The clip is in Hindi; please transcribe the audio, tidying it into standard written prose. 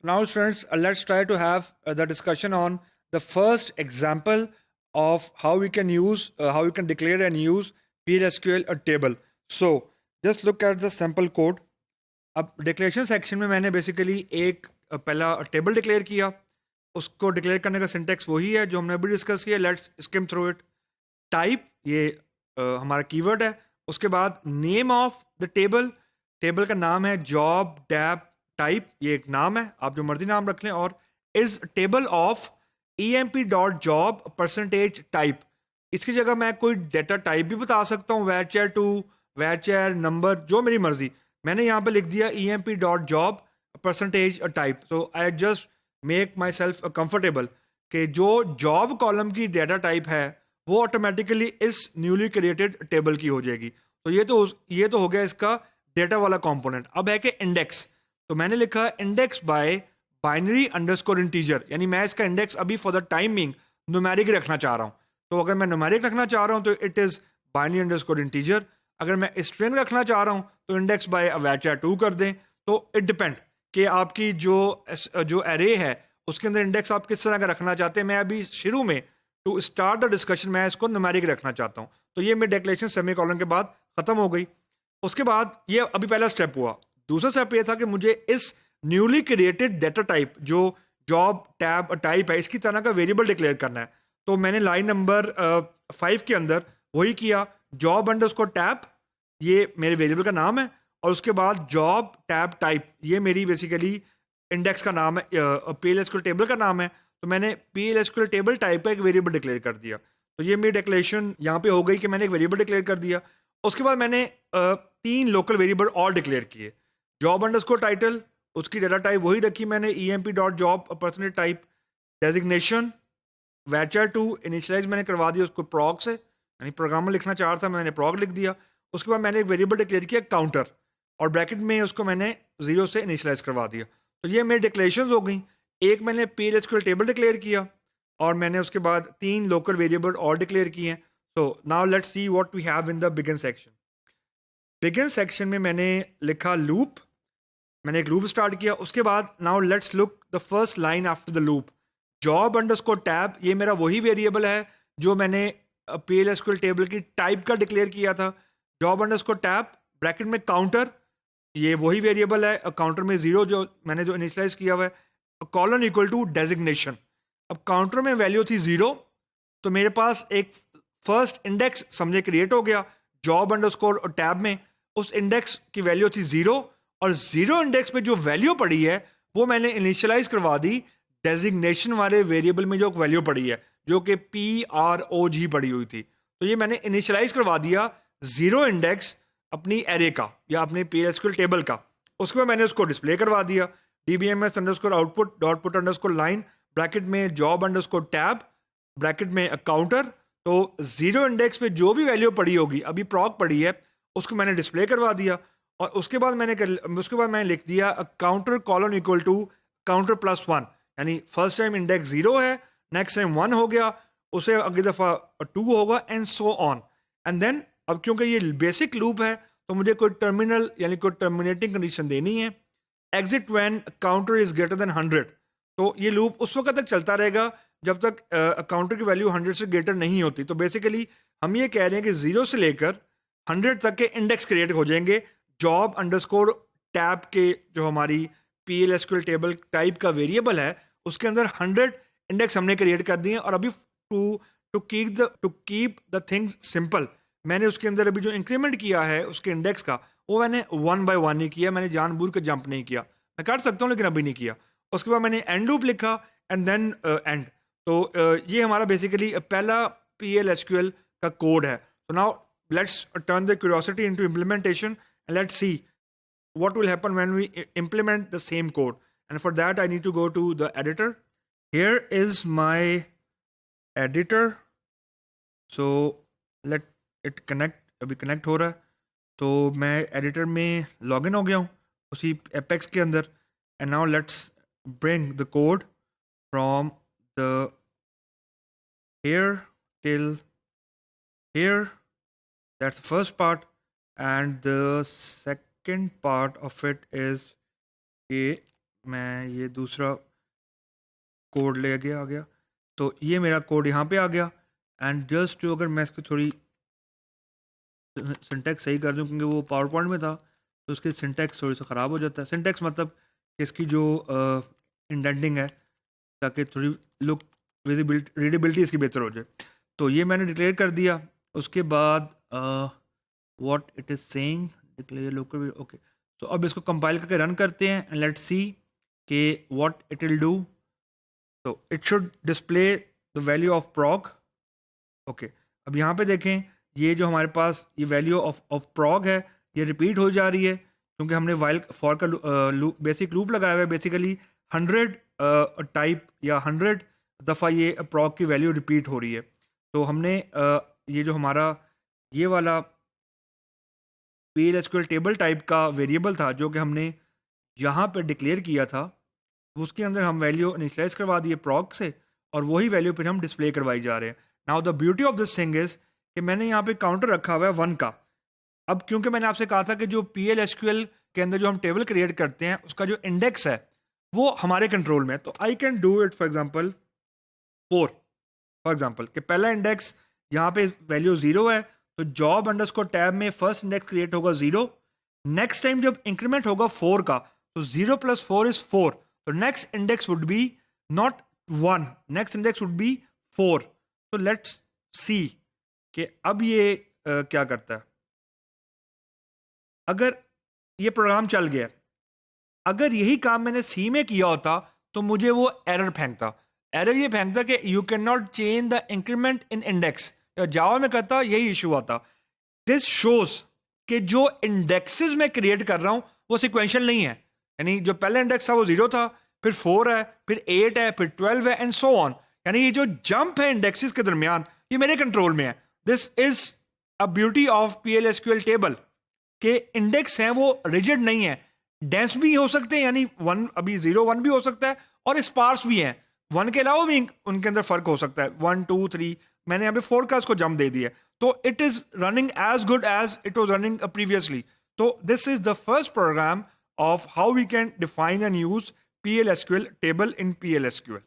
now students, let's try to have the discussion on the first example of how we can use, how we can declare and use PLSQL a table. So just look at the sample code. अब डिक्लेरेशन सेक्शन में मैंने बेसिकली एक पहला टेबल डिक्लेयर किया. उसको डिक्लेयर करने का सिंटेक्स वही है जो हमने अभी डिस्कस किया. Let's skim through it. Type ये हमारा कीवर्ड है. उसके बाद name of the table, table का नाम है जॉब टैब टाइप, ये एक नाम है, आप जो मर्जी नाम रख लें. और is table of emp.job percentage type. इसकी जगह मैं कोई डेटा टाइप भी बता सकता हूँ, varchar 2, varchar नंबर, जो मेरी मर्जी. मैंने यहाँ पे लिख दिया emp.job percentage type. So I just make my self comfortable कि जो जॉब कॉलम की डेटा टाइप है वो ऑटोमेटिकली इस न्यूली क्रिएटेड टेबल की हो जाएगी. तो ये तो हो गया इसका डेटा वाला कंपोनेंट. अब है कि इंडेक्स. तो मैंने लिखा index bye binary underscore integer, यानी मैं इसका इंडेक्स अभी फॉर द टाइमिंग न्यूमेरिक रखना चाह रहा हूँ. तो अगर मैं न्यूमेरिक रखना चाह रहा हूँ तो it is binary underscore integer. अगर मैं स्ट्रिंग रखना चाह रहा हूँ तो इंडेक्स बाय varchar 2 कर दें. तो इट डिपेंड कि आपकी जो एरे है उसके अंदर इंडेक्स आप किस तरह का रखना चाहते हैं. मैं अभी शुरू में टू स्टार्ट द डिस्कशन मैं इसको न्यूमेरिक रखना चाहता हूँ. तो ये मेरी डिक्लेरेशन सेमीकोलन के बाद ख़त्म हो गई. उसके बाद ये अभी पहला स्टेप हुआ. दूसरा स्टेप ये था कि मुझे इस न्यूली क्रिएटेड डेटा टाइप जो जॉब टैब टाइप है इसकी तरह का वेरिएबल डिक्लेयर करना है. तो मैंने लाइन नंबर 5 के अंदर वही किया. जॉब अंडरस्कोर टैब ये मेरे वेरिएबल का नाम है, और उसके बाद जॉब टैब टाइप ये मेरी बेसिकली इंडेक्स का नाम है, PLSQL टेबल का नाम है. तो मैंने PLSQL टेबल टाइप का एक वेरिएबल डिक्लेयर कर दिया. तो ये मेरी डिक्लेरेशन यहाँ पे हो गई कि मैंने एक वेरिएबल डिक्लेयर कर दिया. उसके बाद मैंने 3 लोकल वेरिएबल और डिक्लेयर किए. जॉब अंडरस्कोर टाइटल, उसकी डेटा टाइप वही रखी मैंने emp.job percentage type. Designation varchar 2 initialise मैंने करवा दिया उसको प्रॉग से, यानी प्रोग्रामर लिखना चाह रहा था, मैंने प्रॉग लिख दिया. उसके बाद मैंने एक वेरिएबल डिक्लेयर किया काउंटर, और ब्रैकेट में उसको मैंने 0 से इनिशियलाइज करवा दिया. तो ये मेरी डिक्लेरेशन हो गई. एक मैंने PLSQL टेबल डिक्लेयर किया, और मैंने उसके बाद 3 लोकल वेरिएबल और डिक्लेयर किए हैं. तो now let's see what we have in the begin section. Begin section में मैंने लिखा लूप. मैंने एक लूप स्टार्ट किया. उसके बाद now let's look the first line after the loop. Job underscore tab ये मेरा वही वेरिएबल है जो मैंने PLSQL टेबल की टाइप का डिक्लेयर किया था. जॉब अंडरस्कोर टैब ब्रैकेट में काउंटर ये वही वेरिएबल है. काउंटर में 0 जो मैंने जो इनिशियलाइज किया हुआ है. Colon equal to designation. अब काउंटर में वैल्यू थी 0, तो मेरे पास एक फर्स्ट इंडेक्स समझे क्रिएट हो गया. जॉब अंडरस्कोर टैब में उस इंडेक्स की वैल्यू थी 0, और 0 इंडेक्स पे जो वैल्यू पड़ी है वो मैंने इनिशियलाइज करवा दी डेजिग्नेशन वाले वेरिएबल में जो वैल्यू पड़ी है, जो कि PROG पड़ी हुई थी. तो ये मैंने इनिशियलाइज करवा दिया 0 इंडेक्स अपनी एरे का या अपने PLSQL टेबल का. उसके बाद मैंने उसको डिस्प्ले करवा दिया. DBMS underscore output dot put underscore line bracket में जॉब अंडरस्कोर टैब ब्रैकेट में काउंटर. तो 0 इंडेक्स पे जो भी वैल्यू पड़ी होगी, अभी प्रॉक पड़ी है, उसको मैंने डिस्प्ले करवा दिया. और उसके बाद मैंने लिख दिया counter colon equal to counter plus 1, यानी फर्स्ट टाइम इंडेक्स 0 है, नेक्स्ट टाइम 1 हो गया, उसे अगली दफ़ा 2 होगा, and so on. And then अब क्योंकि ये बेसिक लूप है तो मुझे कोई टर्मिनल यानी कोई टर्मिनेटिंग कंडीशन देनी है. Exit when counter is greater than 100. तो ये लूप उस वक्त तक चलता रहेगा जब तक काउंटर की वैल्यू 100 से ग्रेटर नहीं होती. तो बेसिकली हम ये कह रहे हैं कि 0 से लेकर 100 तक के इंडेक्स क्रिएट हो जाएंगे जॉब अंडरस्कोर टैब के जो हमारी PLSQL टेबल टाइप का वेरिएबल है उसके अंदर 100 इंडेक्स हमने क्रिएट कर दिए. और अभी to keep the things simple मैंने उसके अंदर अभी जो इंक्रीमेंट किया है उसके इंडेक्स का वो मैंने 1 by 1 ही किया. मैंने जानबूझ के जंप नहीं किया. मैं कर सकता हूँ लेकिन अभी नहीं किया. उसके बाद मैंने एंड लूप लिखा एंड देन एंड. तो ये हमारा बेसिकली पहला PLSQL का कोड है. तो now let's turn the curiosity into implementation and let's see what will happen when we implement the same code. And for that I need to go to the editor. Here is my editor. So let it connect. अभी कनेक्ट हो रहा है. तो मैं एडिटर में लॉगिन हो गया हूँ उसी एपेक्स के अंदर. And now let's bring the code from the here till here. That's the first part. And the second part of it is मैं ये दूसरा कोड ले गया आ गया, तो ये मेरा कोड यहाँ पे आ गया। एंड जस्ट अगर मैं इसको थोड़ी सिंटैक्स सही कर दूँ, क्योंकि वो पावर पॉइंट में था तो उसकी सिंटैक्स थोड़ी सा ख़राब हो जाता है। सिंटैक्स मतलब इसकी जो इंडेंटिंग है, ताकि थोड़ी लुक विजिबिलिटी रीडेबिलिटी इसकी बेहतर हो जाए। तो ये मैंने डिक्लेयर कर दिया। उसके बाद what it is saying declare local, okay. तो अब इसको कंपाइल करके रन करते हैं एंड लेट्स सी कि व्हाट इट विल डू। तो it should display the value of Prague. Okay, अब यहाँ पे देखें, ये जो हमारे पास ये वैल्यू ऑफ प्रॉग है, ये रिपीट हो जा रही है, क्योंकि हमने वाइल फॉर का बेसिक लूप लगाया हुआ है। बेसिकली 100 टाइप या 100 दफ़ा ये प्रॉग की वैल्यू रिपीट हो रही है। तो हमने ये जो हमारा ये वाला PLSQL टेबल टाइप का वेरिएबल था, जो कि हमने यहाँ पे डिक्लेयर किया था, उसके अंदर हम वैल्यू इनिशियलाइज करवा दिए प्रॉग से, और वही वैल्यू फिर हम डिस्प्ले करवाई जा रहे हैं। Now the beauty of this thing is कि मैंने यहाँ पे काउंटर रखा हुआ है 1 का। अब क्योंकि मैंने आपसे कहा था कि जो PLSQL के अंदर जो हम टेबल क्रिएट करते हैं, उसका जो इंडेक्स है वो हमारे कंट्रोल में है। तो I can do it for example 4, for example कि पहला इंडेक्स यहाँ पे वैल्यू 0 है, तो जॉब अंडरस्कोर टैब में फर्स्ट इंडेक्स क्रिएट होगा 0। नेक्स्ट टाइम जब इंक्रीमेंट होगा 4 का, तो 0 + 4 = 4, तो next index would be not 1, next index would be 4। तो लेट्स सी कि अब ये क्या करता है। अगर ये प्रोग्राम चल गया, अगर यही काम मैंने सी में किया होता तो मुझे वो एरर फेंकता। एरर ये फेंकता कि you can not change the increment in index. Java में करता यही इशू आता। दिस शोज कि जो इंडेक्सेस में क्रिएट कर रहा हूं वो सिक्वेंशियल नहीं है, यानी जो पहला इंडेक्स था वो 0 था, फिर 4 है, फिर 8 है, फिर 12 है, एंड सो ऑन। यानी ये जो जंप है इंडेक्सेस के दरमियान, ये मेरे कंट्रोल में है। This is a beauty of PLSQL table के इंडेक्स हैं वो रिजिड नहीं है, डेंस भी हो सकते हैं, यानी 1 अभी 0 1 भी हो सकता है, और स्पार्स भी हैं। 1 के अलावा भी उनके अंदर फर्क हो सकता है, 1 2 3। मैंने यहाँ पे 4 का इसको जंप दे दिया, तो it is running as good as it was running previously. तो this is the first program of how we can define and use PLSQL table in PLSQL.